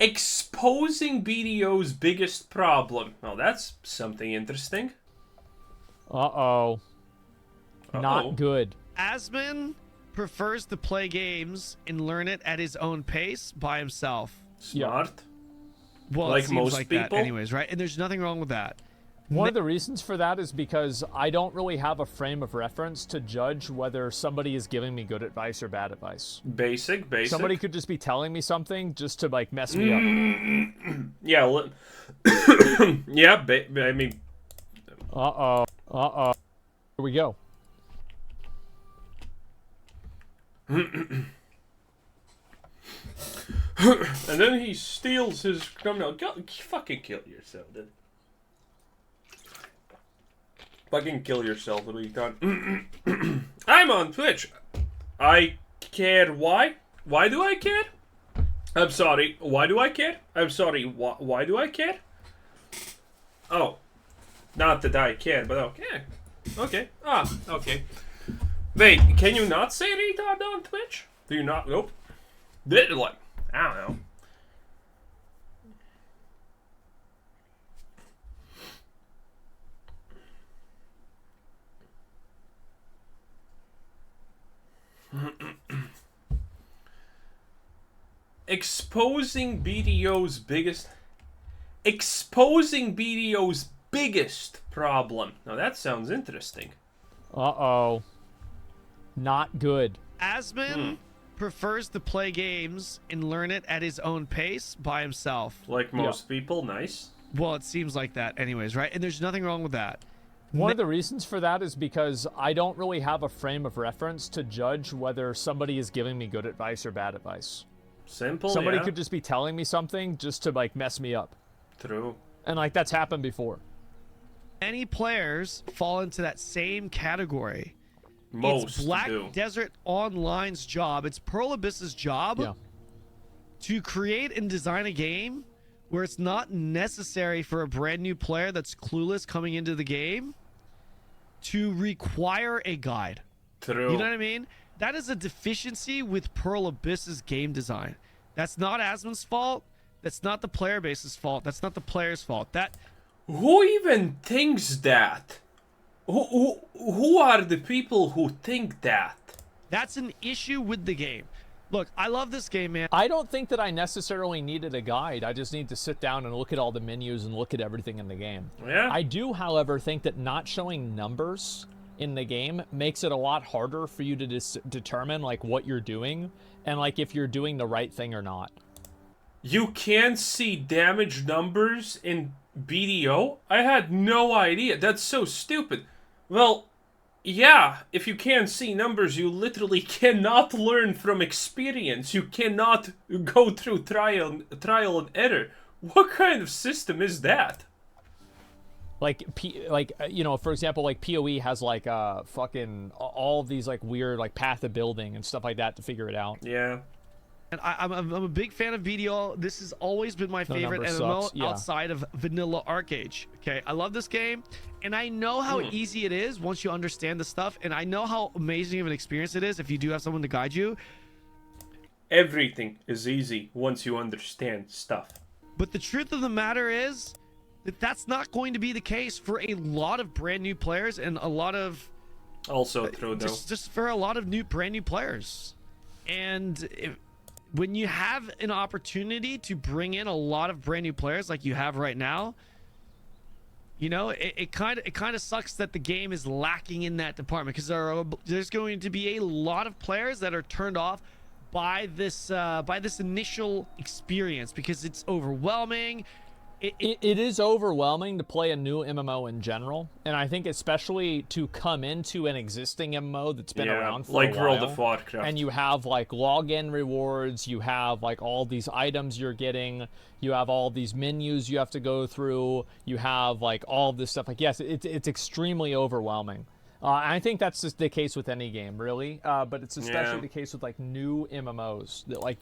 Exposing BDO's biggest problem. Well, that's something interesting. Uh-oh. Not good. Asmon prefers to play games and learn it at his own pace by himself. Smart. Well, Like it seems most like people. that anyways, right? And there's nothing wrong with that. One of the reasons for that is because I don't really have a frame of reference to judge whether somebody is giving me good advice or bad advice. Basic. Somebody could just be telling me something just to, like, mess me up. Yeah, yeah, I mean... Uh-oh. Here we go. And then he steals his criminal. Go, fucking kill yourself, dude. Fucking kill yourself, what have you done? I'm on Twitch. I care. Why? Why do I care? I'm sorry. Why do I care? I'm sorry. Why do I care? Oh. Not that I care, but okay. Okay. Okay. Wait, can you not say retard on Twitch? Do you not? Nope. Like, I don't know. Exposing BDO's biggest problem. Now that sounds interesting. Uh-oh. Not good. Asmon prefers to play games and learn it at his own pace by himself. Like most people, nice. Well, it seems like that anyways, right? And there's nothing wrong with that. One of the reasons for that is because I don't really have a frame of reference to judge whether somebody is giving me good advice or bad advice. Simple, Somebody yeah. could just be telling me something just to, like, mess me up. True. And, like, that's happened before. Many players fall into that same category. Most it's Black do. Desert Online's job. It's Pearl Abyss's job to create and design a game where it's not necessary for a brand new player that's clueless coming into the game to require a guide. True. You know what I mean? That is a deficiency with Pearl Abyss's game design. That's not Asmon's fault. That's not the player base's fault. That's not the player's fault. Who even thinks that? Who are the people who think that? That's an issue with the game. Look, I love this game, man. I don't think that I necessarily needed a guide. I just need to sit down and look at all the menus and look at everything in the game. Yeah. I do, however, think that not showing numbers in the game makes it a lot harder for you to determine, like, what you're doing and, like, if you're doing the right thing or not. You can't see damage numbers in BDO? I had no idea. That's so stupid. Well, yeah, if you can't see numbers, you literally cannot learn from experience. You cannot go through trial and error. What kind of system is that? Like, you know, for example, like PoE has like fucking all of these like weird like path of building and stuff like that to figure it out. Yeah. And I'm a big fan of BDO. This has always been my favorite MMO outside of Vanilla Arcade. Okay, I love this game, and I know how easy it is once you understand the stuff, and I know how amazing of an experience it is if you do have someone to guide you. Everything is easy once you understand stuff. But the truth of the matter is that that's not going to be the case for a lot of brand new players and a lot of... Also true, though. Just for a lot of brand new players. And when you have an opportunity to bring in a lot of brand new players like you have right now, you know, it kind of sucks that the game is lacking in that department, because there's going to be a lot of players that are turned off by this initial experience because it's overwhelming. It is overwhelming to play a new MMO in general, and I think especially to come into an existing MMO that's been around for a while. Like World of Warcraft. And you have like login rewards, you have like all these items you're getting, you have all these menus you have to go through, you have like all this stuff. Like, yes, it's extremely overwhelming. I think that's just the case with any game, really, but it's especially the case with like new MMOs that like.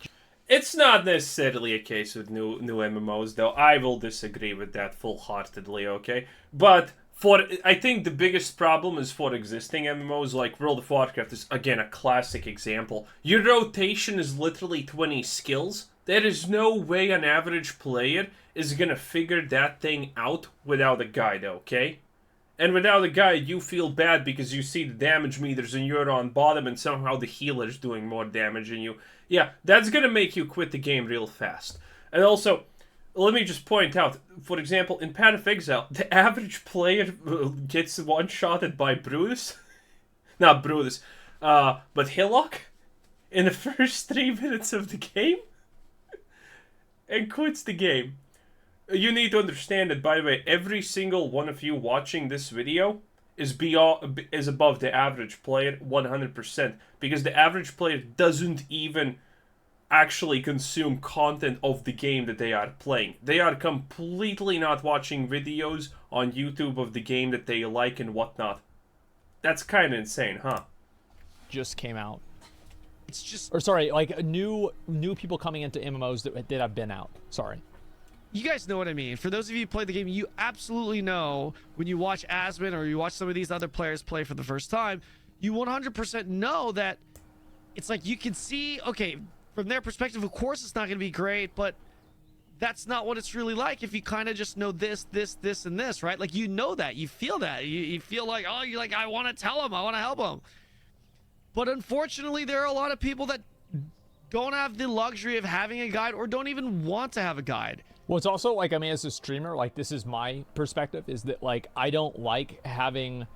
It's not necessarily a case with new MMOs, though. I will disagree with that full-heartedly, okay? But I think the biggest problem is for existing MMOs, like World of Warcraft is, again, a classic example. Your rotation is literally 20 skills. There is no way an average player is gonna figure that thing out without a guide, okay? And without a guide, you feel bad because you see the damage meters and you're on bottom and somehow the healer's doing more damage than you. Yeah, that's gonna make you quit the game real fast. And also, let me just point out, for example, in Path of Exile, the average player gets one-shotted by Brutus. Not Brutus, but Hillock in the first 3 minutes of the game and quits the game. You need to understand that, by the way, every single one of you watching this video is above the average player 100%, because the average player doesn't even actually consume content of the game that they are playing. They are completely not watching videos on YouTube of the game that they like and whatnot. That's kind of insane, huh? Just came out. It's just... Or sorry, like new people coming into MMOs that have been out. Sorry. You guys know what I mean. For those of you who play the game, you absolutely know when you watch Asmon or you watch some of these other players play for the first time, you 100% know that it's like you can see, okay, from their perspective, of course it's not going to be great, but that's not what it's really like if you kind of just know this, and this, right? Like, you know that. You feel that. You feel like, oh, you're like, I want to tell them. I want to help them. But unfortunately, there are a lot of people that don't have the luxury of having a guide or don't even want to have a guide. Well, it's also like, I mean, as a streamer, like, this is my perspective, is that, like, I don't like having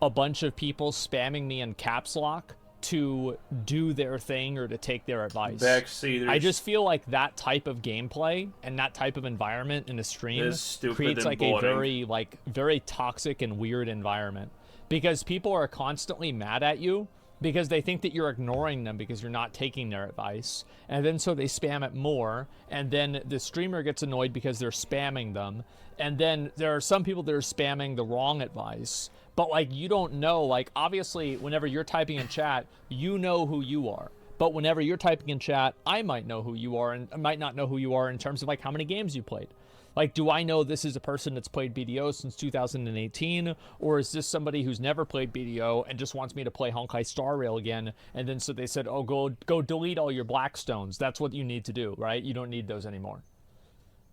a bunch of people spamming me in caps lock to do their thing or to take their advice. Backseaters. I just feel like that type of gameplay and that type of environment in a stream creates like a very toxic and weird environment, because people are constantly mad at you because they think that you're ignoring them because you're not taking their advice, and then so they spam it more, and then the streamer gets annoyed because they're spamming them, and then there are some people that are spamming the wrong advice. But, like, you don't know, like, obviously, whenever you're typing in chat, you know who you are. But whenever you're typing in chat, I might know who you are, and I might not know who you are in terms of, like, how many games you played. Like, do I know this is a person that's played BDO since 2018, or is this somebody who's never played BDO and just wants me to play Honkai Star Rail again? And then so they said, oh, go delete all your Blackstones. That's what you need to do, right? You don't need those anymore.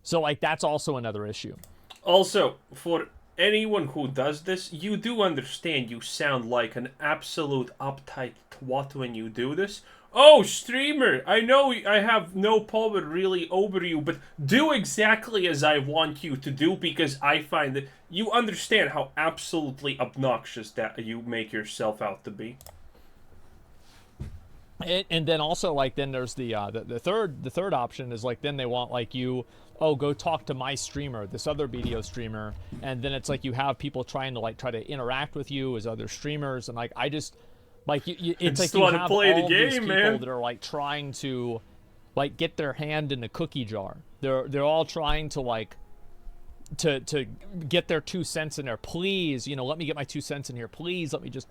So, like, that's also another issue. Also, for anyone who does this, you do understand you sound like an absolute uptight twat when you do this. Oh, streamer, I know I have no power really over you, but do exactly as I want you to do, because I find that you understand how absolutely obnoxious that you make yourself out to be. And then also, like, then there's the third option is, like, then they want, like, you, oh, go talk to my streamer, this other BDO streamer, and then it's like you have people trying to, like, try to interact with you as other streamers, and, like, I just, like, it's like you have all these people that are, like, trying to, like, get their hand in the cookie jar. They're all trying to, like, to get their 2 cents in there. Please, you know, let me get my 2 cents in here. Please, let me just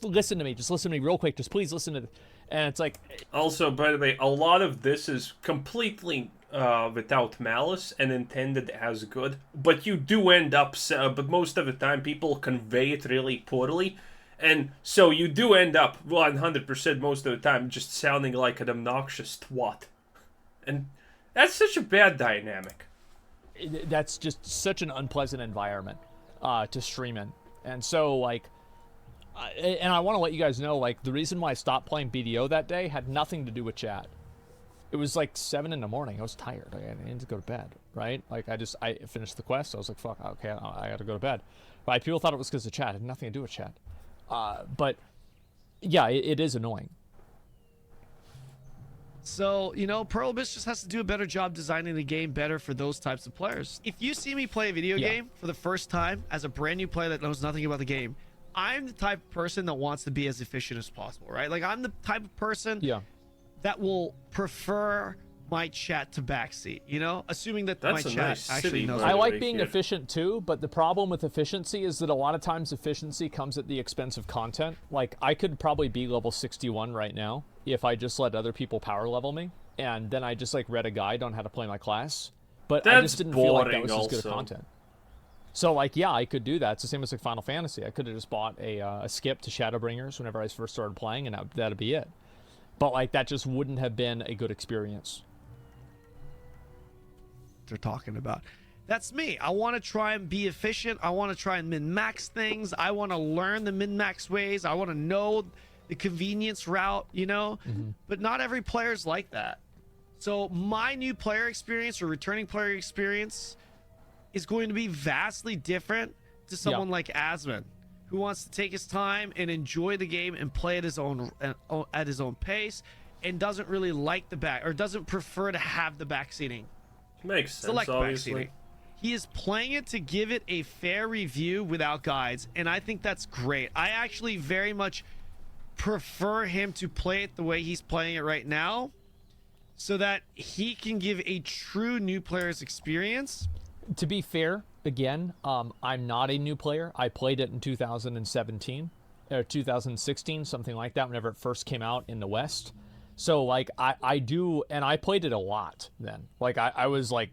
listen to me. Just listen to me real quick. Just please listen to. And it's like. Also, by the way, a lot of this is completely without malice and intended as good, but you do end up. But most of the time, people convey it really poorly, and so you do end up 100% most of the time just sounding like an obnoxious twat, and that's such a bad dynamic. That's just such an unpleasant environment to stream in. And so, like, and I want to let you guys know, like, the reason why I stopped playing BDO that day had nothing to do with chat. It was like 7 in the morning. I was tired. I needed to go to bed, right? Like, I finished the quest. I was like, fuck, okay, I got to go to bed. But people thought it was because of chat. It had nothing to do with chat. But yeah, it is annoying. So, you know, Pearl Abyss just has to do a better job designing the game better for those types of players. If you see me play a video game for the first time as a brand new player that knows nothing about the game, I'm the type of person that wants to be as efficient as possible, right? Like, I'm the type of person that will prefer my chat to backseat, you know, assuming that my chat actually knows. I like being efficient too, but the problem with efficiency is that a lot of times efficiency comes at the expense of content. Like, I could probably be level 61 right now if I just let other people power level me, and then I just, like, read a guide on how to play my class. But I just didn't feel like that was as good of content. So like, yeah, I could do that. It's the same as like Final Fantasy. I could have just bought a skip to Shadowbringers whenever I first started playing, and that'd be it. But like, that just wouldn't have been a good experience. They're talking about. That's me. I want to try and be efficient. I want to try and min-max things. I want to learn the min-max ways. I want to know the convenience route, you know? But not every player's like that. So my new player experience or returning player experience is going to be vastly different to someone like Asmon, who wants to take his time and enjoy the game and play at his own pace, and doesn't really like the back, or doesn't prefer to have the back seating. Makes sense, Select obviously. back seating. He is playing it to give it a fair review without guides, and I think that's great. I actually very much prefer him to play it the way he's playing it right now, so that he can give a true new player's experience. To be fair, again, I'm not a new player. I played it in 2017 or 2016, something like that, whenever it first came out in the West. So like, I do, and I played it a lot then. Like I was like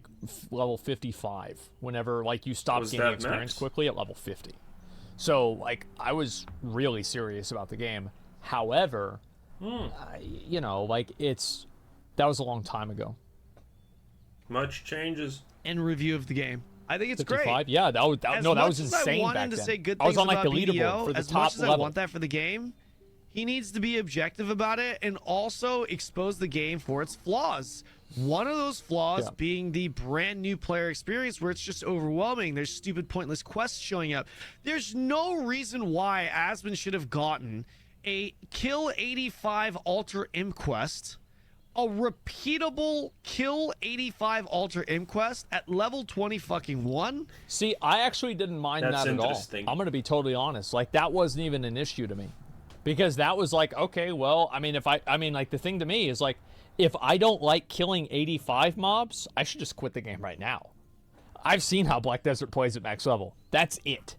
level 55 whenever like you stopped gaining experience quickly at level 50. So like, I was really serious about the game. However, you know, like that was a long time ago. Much changes. And review of the game. I think it's 55? great. Yeah, that was insane back then. Say good I was things on like about the leaderboard BDO, for the as top much as level. I want that for the game, he needs to be objective about it and also expose the game for its flaws. One of those flaws being the brand new player experience, where it's just overwhelming. There's stupid, pointless quests showing up. There's no reason why Asmon should have gotten a kill 85 alter imp quest, a repeatable kill 85 alter imp quest at level 20 fucking 1. See, I actually didn't mind that at all. I'm going to be totally honest. Like, that wasn't even an issue to me. Because that was like, okay, well, I mean, like, the thing to me is like, if I don't like killing 85 mobs, I should just quit the game right now. I've seen how Black Desert plays at max level. That's it.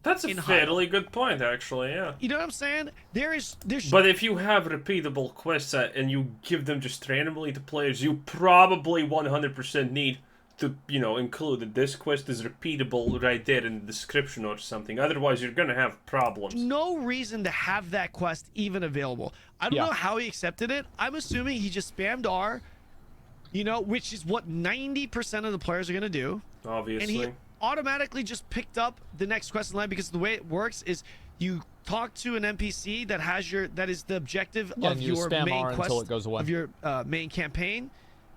That's a fairly good point, actually, yeah. You know what I'm saying? There's. But if you have repeatable quests and you give them just randomly to players, you probably 100% need to, you know, include that this quest is repeatable right there in the description or something. Otherwise, you're gonna have problems. No reason to have that quest even available. I don't know how he accepted it. I'm assuming he just spammed R, you know, which is what 90% of the players are gonna do. Obviously. And he automatically just picked up the next quest in line, because the way it works is you talk to an NPC that is the objective of your main quest, until it goes away. of your main campaign,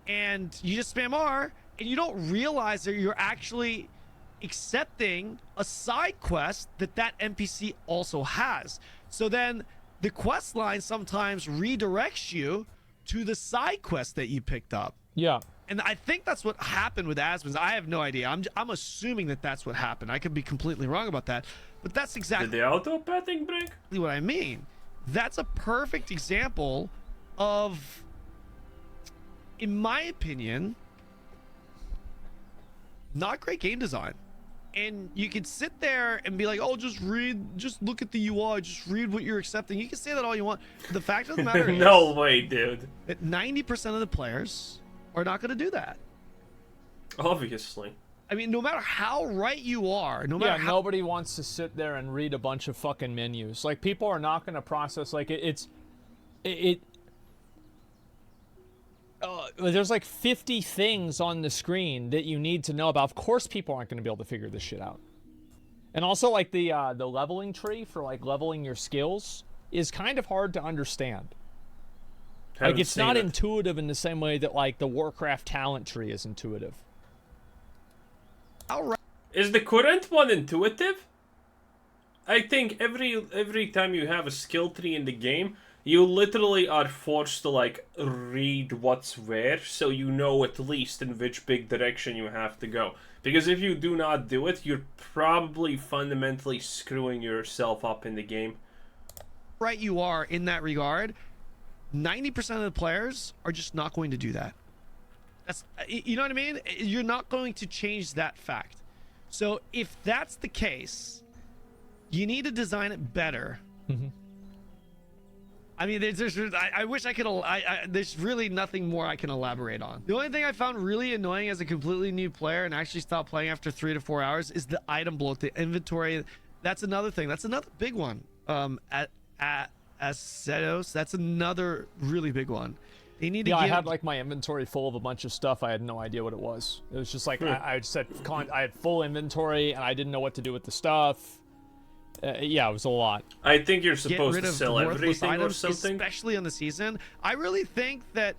and you just spam R, and you don't realize that you're actually accepting a side quest that NPC also has. So then the quest line sometimes redirects you to the side quest that you picked up. Yeah. And I think that's what happened with Asmon's. I have no idea. I'm assuming that that's what happened. I could be completely wrong about that, but that's exactly. Did the auto-pathing break? What I mean. That's a perfect example of, in my opinion, not great game design. And you could sit there and be like, oh, just look at the UI, just read what you're accepting. You can say that all you want. The fact of the matter is, no way, dude. That 90% of the players are not going to do that. Obviously. I mean, no matter how right you are, no matter how... nobody wants to sit there and read a bunch of fucking menus. Like, people are not going to process, like, there's like 50 things on the screen that you need to know about. Of course people aren't going to be able to figure this shit out. And also, like, the leveling tree for, like, leveling your skills is kind of hard to understand. Like, it's not intuitive in the same way that, like, the Warcraft talent tree is intuitive. All right. Is the current one intuitive? I think every time you have a skill tree in the game, you literally are forced to, like, read what's where, so you know at least in which big direction you have to go. Because if you do not do it, you're probably fundamentally screwing yourself up in the game. Right you are in that regard. 90% of the players are just not going to do that. That's, you know what I mean? You're not going to change that fact. So if that's the case, you need to design it better. I mean, I wish I could. There's really nothing more I can elaborate on. The only thing I found really annoying as a completely new player and actually stopped playing after 3 to 4 hours is the item bloat, the inventory. That's another thing. That's another big one. At Assetos, that's another really big one. They need to Yeah, give... I had like my inventory full of a bunch of stuff. I had no idea what it was. It was just like I just had I had full inventory and I didn't know what to do with the stuff. Yeah, it was a lot. I think you're Get supposed rid to of sell worthless everything or items, something. especially on the season. I really think that,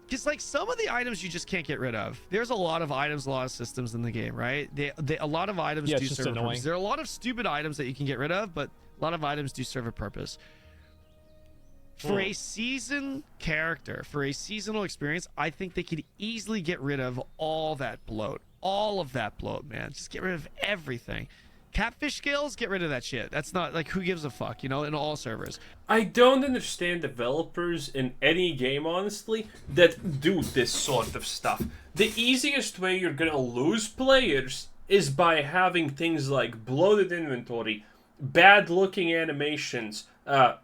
because like some of the items you just can't get rid of. There's a lot of items, a lot of systems in the game, right? A lot of items do serve a purpose. There are a lot of stupid items that you can get rid of, but a lot of items do serve a purpose. For a seasoned character, for a seasonal experience, I think they could easily get rid of all that bloat. All of that bloat, man. Just get rid of everything. Catfish scales, get rid of that shit. That's not, like, who gives a fuck, you know, in all servers. I don't understand developers in any game, honestly, that do this sort of stuff. The easiest way you're gonna lose players is by having things like bloated inventory, bad-looking animations,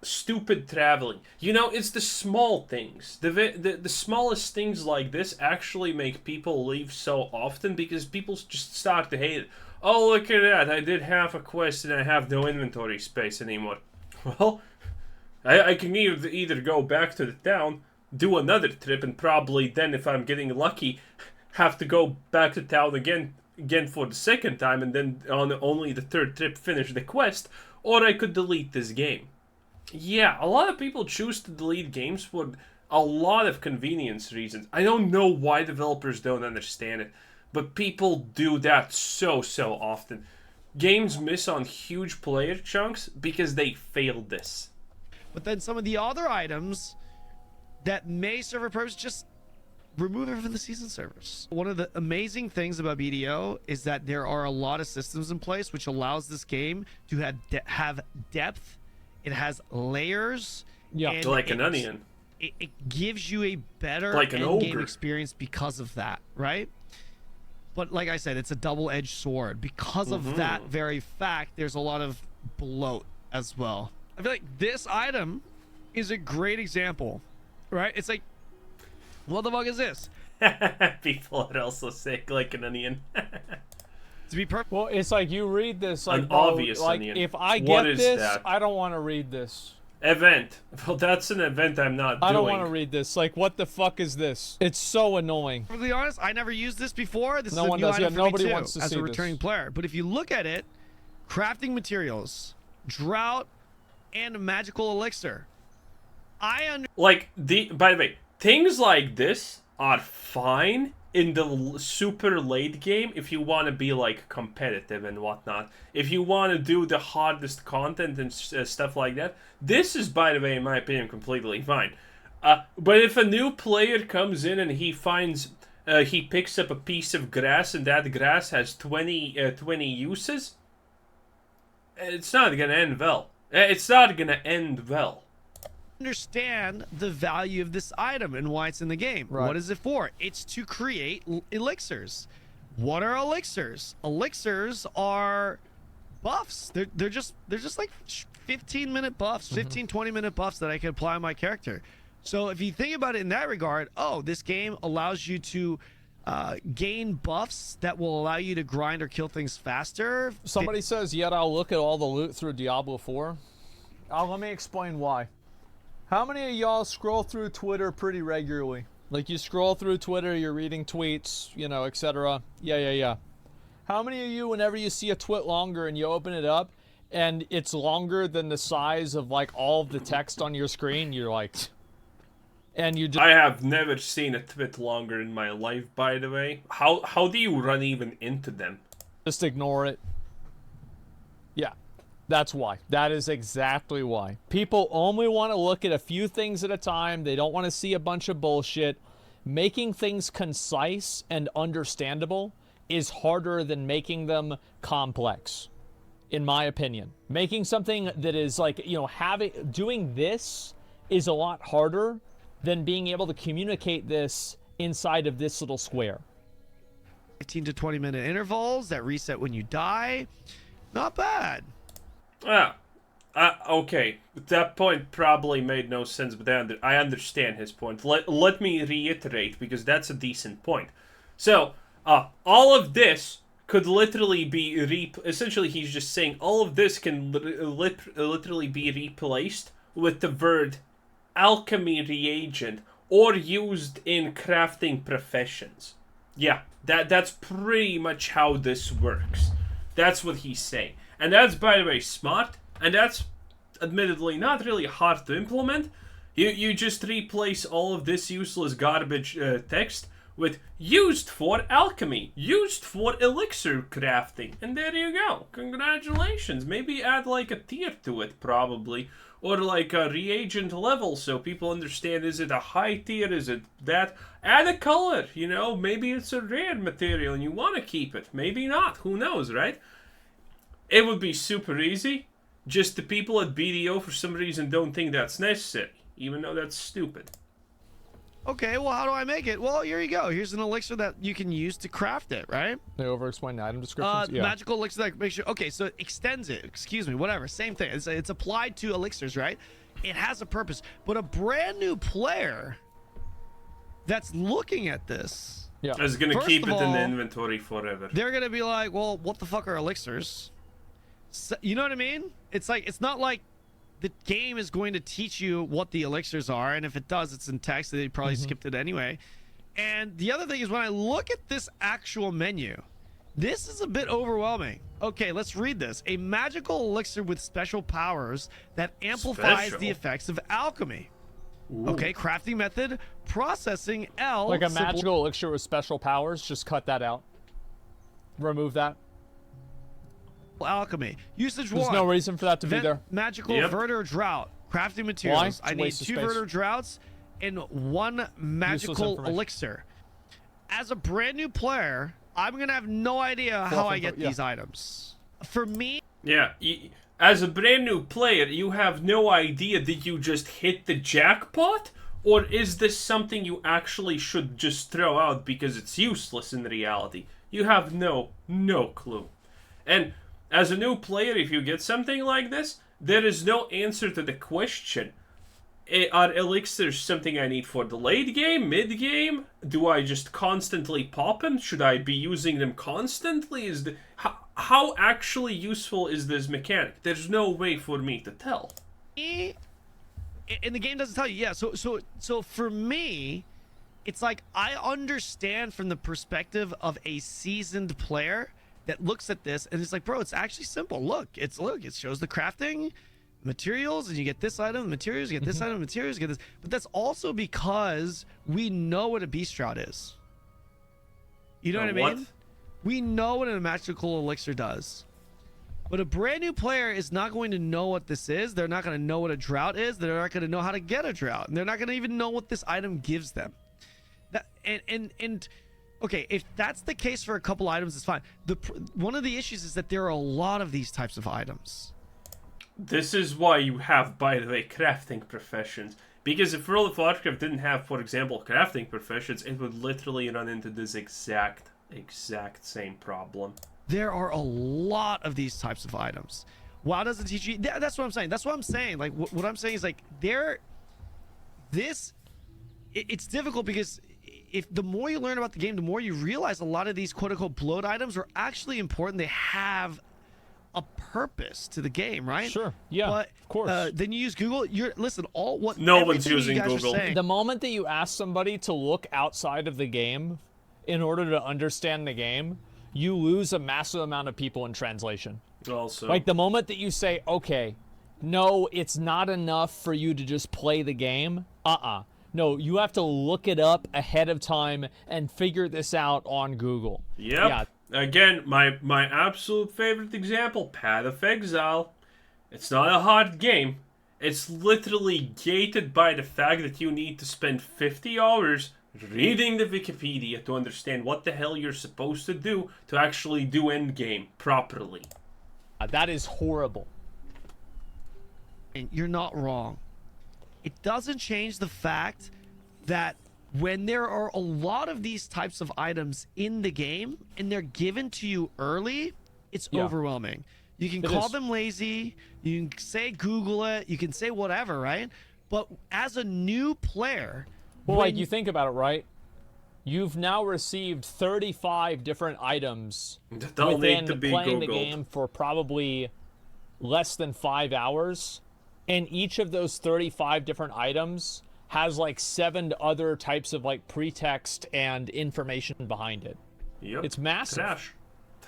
stupid traveling. You know, it's the small things. The smallest things like this actually make people leave so often because people just start to hate it. Oh, look at that. I did half a quest and I have no inventory space anymore. Well, I can either go back to the town, do another trip, and probably then, if I'm getting lucky, have to go back to town again for the second time, and then on only the third trip finish the quest, or I could delete this game. Yeah, a lot of people choose to delete games for a lot of convenience reasons. I don't know why developers don't understand it, but people do that so often. Games miss on huge player chunks because they failed this. But then some of the other items that may serve a purpose, just remove it from the season servers. One of the amazing things about BDO is that there are a lot of systems in place which allows this game to have depth. It has layers. Yeah, like an onion. It gives you a better like an end-game ogre experience because of that, right? But like I said, it's a double-edged sword. Because of that very fact, there's a lot of bloat as well. I feel like this item is a great example, right? It's like, what the fuck is this? People are also sick like an onion. To be perfect. Well, it's like you read this, like, An bro, obvious like onion. if I What get is this, that? I don't want to read this. Event. Well, that's an event I'm not doing. I don't want to read this. Like, what the fuck is this? It's so annoying. To be honest, I never used this before. This No is a one new does. item Yeah, for nobody me too, wants to as see a this. returning player. But if you look at it, crafting materials, drought, and magical elixir. Like, by the way, things like this are fine in the super late game if you want to be, like, competitive and whatnot. If you want to do the hardest content and stuff like that, this is, by the way, in my opinion, completely fine. But if a new player comes in and he finds, he picks up a piece of grass and that grass has 20 uses, it's not gonna end well. It's not gonna end well. Understand the value of this item and why it's in the game. Right. What is it for? It's to create elixirs. What are elixirs? Elixirs are buffs. They're just like 15-minute buffs, 15-20-minute buffs that I can apply on my character. So if you think about it in that regard, oh, this game allows you to gain buffs that will allow you to grind or kill things faster. Somebody says, yet I'll look at all the loot through Diablo 4. Let me explain why. How many of y'all scroll through Twitter pretty regularly? Like, you scroll through Twitter, you're reading tweets, you know, etc. Yeah. How many of you, whenever you see a tweet longer and you open it up, and it's longer than the size of, like, all of the text on your screen, you're like... And you just... I have never seen a tweet longer in my life, by the way. How do you run even into them? Just ignore it. Yeah. That's why. That is exactly why. People only want to look at a few things at a time. They don't want to see a bunch of bullshit. Making things concise and understandable is harder than making them complex, in my opinion. Making something that is like, you know, doing this is a lot harder than being able to communicate this inside of this little square. 15 to 20-minute intervals that reset when you die. Not bad. Yeah, Okay, that point probably made no sense, but I understand his point. Let me reiterate, because that's a decent point. So, all of this could literally be essentially, he's just saying all of this can literally be replaced with the word alchemy reagent or used in crafting professions. Yeah, that's pretty much how this works. That's what he's saying. And that's, by the way, smart, and that's admittedly not really hard to implement. You just replace all of this useless garbage text with used for alchemy, used for elixir crafting, and there you go. Congratulations. Maybe add like a tier to it, probably, or like a reagent level, so people understand, is it a high tier, is it that? Add a color, maybe it's a rare material and you want to keep it, maybe not, who knows, right? It would be super easy. Just the people at BDO for some reason don't think that's necessary, even though that's stupid. Okay, well, how do I make it? Well, here you go. Here's an elixir that you can use to craft it, right? They over-explain the item descriptions. Yeah. Magical elixir that makes sure. Okay, so it extends it. Excuse me, whatever. Same thing. It's applied to elixirs, right? It has a purpose. But a brand new player that's looking at this, is going to keep it in the inventory forever. They're going to be like, well, what the fuck are elixirs? So, you know what I mean? It's like, it's not like the game is going to teach you what the elixirs are, and if it does, it's in text. They probably skipped it anyway. And the other thing is, when I look at this actual menu, this is a bit overwhelming. Okay, let's read this. A magical elixir with special powers that amplifies the effects of alchemy. Ooh. Okay, crafting method, processing L. Like a magical elixir with special powers, just cut that out. Remove that. Alchemy. Usage There's 1. No reason for that to be there. Magical Verter Drought. Crafting materials. I need 2 Verter Droughts and 1 magical elixir. As a brand new player, I'm going to have no idea how I get these items. For me... Yeah, as a brand new player, you have no idea. Did you just hit the jackpot? Or is this something you actually should just throw out because it's useless in reality? You have no clue. And as a new player, if you get something like this, there is no answer to the question. Are elixirs something I need for the late game, mid game? Do I just constantly pop them? Should I be using them constantly? How actually useful is this mechanic? There's no way for me to tell. And the game doesn't tell you. Yeah, so for me, it's like I understand from the perspective of a seasoned player that looks at this and it's like, bro, it's actually simple. Look, it shows the crafting materials, and you get this item, materials, you get this item, materials, you get this. But that's also because we know what a beast drought is. You know what I mean? We know what a magical elixir does. But a brand new player is not going to know what this is. They're not going to know what a drought is. They're not going to know how to get a drought. And they're not going to even know what this item gives them. Okay, if that's the case for a couple items, it's fine. One of the issues is that there are a lot of these types of items. This is why you have, by the way, crafting professions. Because if World of Warcraft didn't have, for example, crafting professions, it would literally run into this exact same problem. There are a lot of these types of items. WoW doesn't teach you. That's what I'm saying. That's what I'm saying. Like, what I'm saying is, like, it's difficult because if the more you learn about the game, the more you realize a lot of these quote-unquote bloat items are actually important. They have a purpose to the game, right? Sure. Yeah. But, of course. Then you use Google. No one's using Google. The moment that you ask somebody to look outside of the game in order to understand the game, you lose a massive amount of people in translation. Also, like the moment that you say, okay, no, it's not enough for you to just play the game. No, you have to look it up ahead of time and figure this out on Google. Yep. Yeah. Again, my absolute favorite example, Path of Exile. It's not a hard game. It's literally gated by the fact that you need to spend 50 hours reading the Wikipedia to understand what the hell you're supposed to do to actually do endgame properly. That is horrible. And you're not wrong. It doesn't change the fact that when there are a lot of these types of items in the game and they're given to you early, it's overwhelming. You can It call is. them lazy. You can say Google it. You can say whatever, right? But as a new player, Well, like when- you think about it, right? You've now received 35 different items That all need within to be playing the Googled. game for probably less than 5 hours, and each of those 35 different items has like 7 other types of like pretext and information behind it. Yep. It's massive.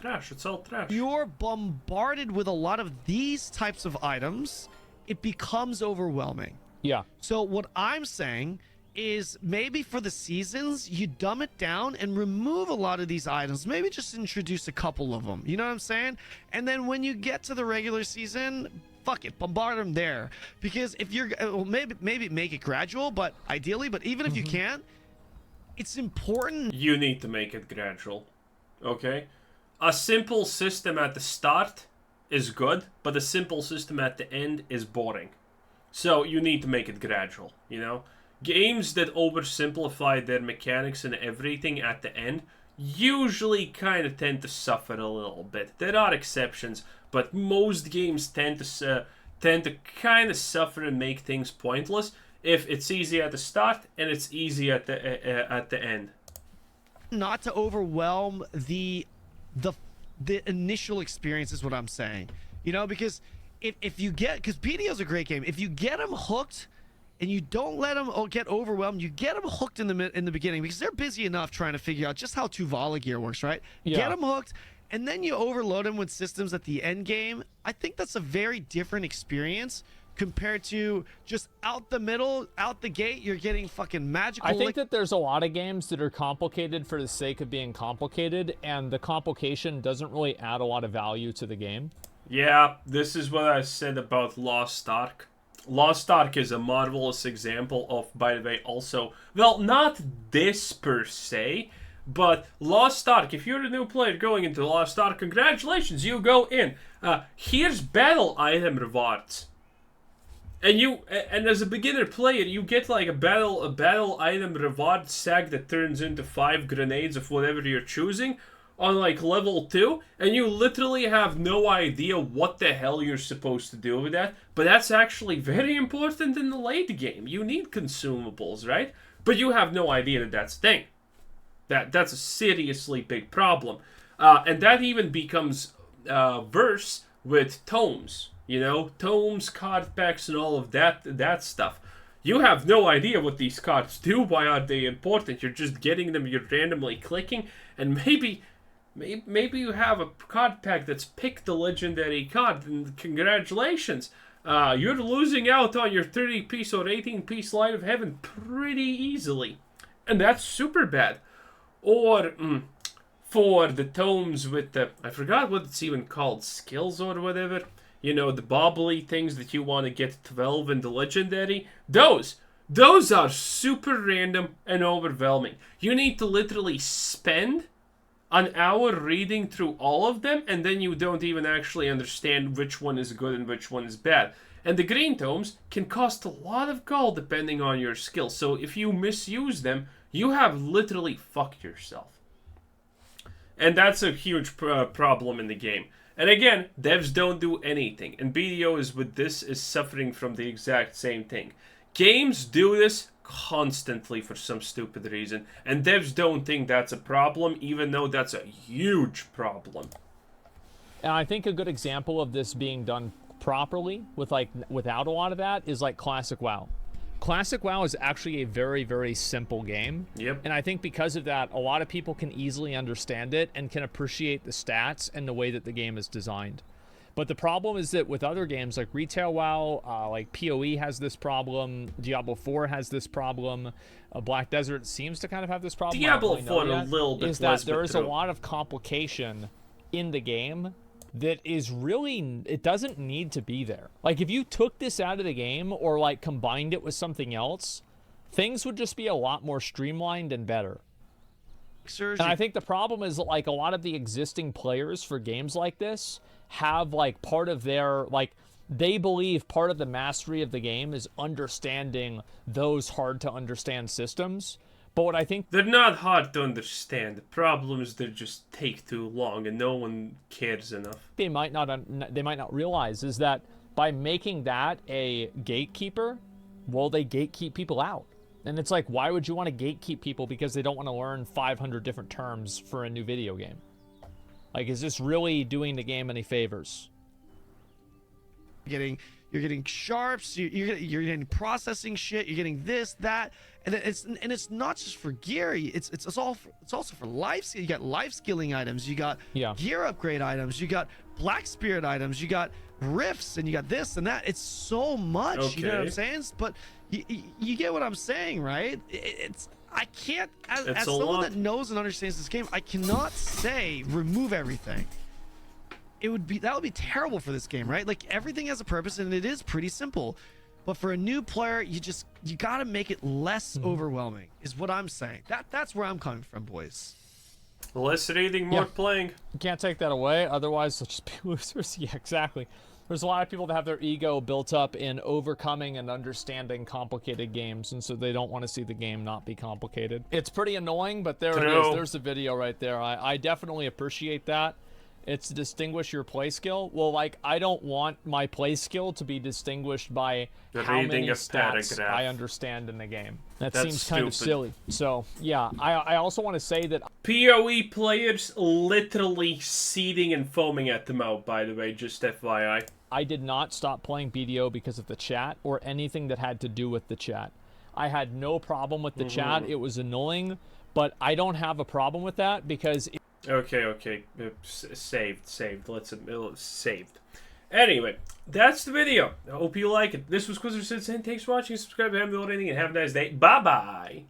Trash. It's all trash. you're bombarded with a lot of these types of items, it becomes overwhelming. Yeah. So what I'm saying is maybe for the seasons, you dumb it down and remove a lot of these items. Maybe just introduce a couple of them. You know what I'm saying? And then when you get to the regular season, fuck it, bombard them there. Because if you're, well, maybe make it gradual, but ideally, but even if you can't, it's important. You need to make it gradual. Okay? A simple system at the start is good, but a simple system at the end is boring. So you need to make it gradual, you know? Games that oversimplify their mechanics and everything at the end usually kind of tend to suffer a little bit. There are exceptions, but most games tend to kind of suffer and make things pointless if it's easy at the start and it's easy at the end. Not to overwhelm the initial experience is what I'm saying. You know, because if you get, because BDO's a great game. If you get them hooked and you don't let them get overwhelmed, you get them hooked in the beginning because they're busy enough trying to figure out just how Tuvala gear works, right? Yeah. Get them hooked, and then you overload them with systems at the end game. I think that's a very different experience compared to just out the middle, out the gate, you're getting fucking magical. I think that there's a lot of games that are complicated for the sake of being complicated, and the complication doesn't really add a lot of value to the game. Yeah, this is what I said about Lost Ark. Lost Ark is a marvelous example of, by the way, also, well, not this per se, but Lost Ark, if you're a new player going into Lost Ark, congratulations, you go in. Here's battle item rewards. And as a beginner player, you get like a battle item reward sack that turns into 5 grenades of whatever you're choosing on like level 2, and you literally have no idea what the hell you're supposed to do with that. But that's actually very important in the late game. You need consumables, right? But you have no idea that that's a thing. That's a seriously big problem. And that even becomes worse with tomes. You know, tomes, card packs, and all of that stuff. You have no idea what these cards do. Why are they important? You're just getting them. You're randomly clicking, and maybe you have a card pack that's picked the legendary card. And congratulations, you're losing out on your 30-piece or 18-piece Light of Heaven pretty easily, and that's super bad. Or for the tomes with the, I forgot what it's even called, skills or whatever. You know, the bobbly things that you want to get 12 in the legendary. Those are super random and overwhelming. You need to literally spend an hour reading through all of them, and then you don't even actually understand which one is good and which one is bad. And the green tomes can cost a lot of gold depending on your skill. So if you misuse them, you have literally fucked yourself. And that's a huge problem in the game. And again, devs don't do anything, and BDO is suffering from the exact same thing. Games do this constantly for some stupid reason, and devs don't think that's a problem, even though that's a huge problem. And I think a good example of this being done properly, without a lot of that, is like Classic WoW. Classic WoW is actually a very, very simple game. Yep. And I think because of that, a lot of people can easily understand it and can appreciate the stats and the way that the game is designed. But the problem is that with other games like Retail WoW, like PoE has this problem, Diablo 4 has this problem, Black Desert seems to kind of have this problem. Diablo 4 a little bit is less, that there but is a true. lot of complication in the game that is really, it doesn't need to be there. Like if you took this out of the game or like combined it with something else, things would just be a lot more streamlined and better. And I think the problem is that like a lot of the existing players for games like this have like part of their, like they believe part of the mastery of the game is understanding those hard to understand systems. But what I think They're not hard to understand. The problem is they just take too long and no one cares enough. they might not realize is that by making that a gatekeeper, well, they gatekeep people out. And it's like, why would you want to gatekeep people because they don't want to learn 500 different terms for a new video game? Like, is this really doing the game any favors? You're getting sharps, you're getting processing shit, you're getting this, that, and it's not just for gear. It's also for life skill. You got life skilling items, you got gear upgrade items, you got black spirit items, you got rifts, and you got this and that. It's so much. Okay. You know what I'm saying? But you get what I'm saying, right? I can't, as someone that knows and understands this game, I cannot say remove everything. That would be terrible for this game, right? Like, everything has a purpose, and it is pretty simple. But for a new player, you gotta make it less overwhelming, is what I'm saying. That's where I'm coming from, boys. Less reading, more playing. You can't take that away, otherwise they'll just be losers. Yeah, exactly. There's a lot of people that have their ego built up in overcoming and understanding complicated games, and so they don't want to see the game not be complicated. It's pretty annoying, but there it is. There's the video right there. I definitely appreciate that. It's to distinguish your play skill. Well, like, I don't want my play skill to be distinguished by how many stats I understand in the game. That seems kind of silly. So, yeah, I also want to say that PoE players literally seething and foaming at the mouth, by the way, just FYI. I did not stop playing BDO because of the chat or anything that had to do with the chat. I had no problem with the chat. It was annoying, but I don't have a problem with that because... Okay. Saved. Let's saved. Anyway, that's the video. I hope you like it. This was Quizzer Citizen. Thanks for watching. Subscribe if you haven't done anything, and have a nice day. Bye-bye.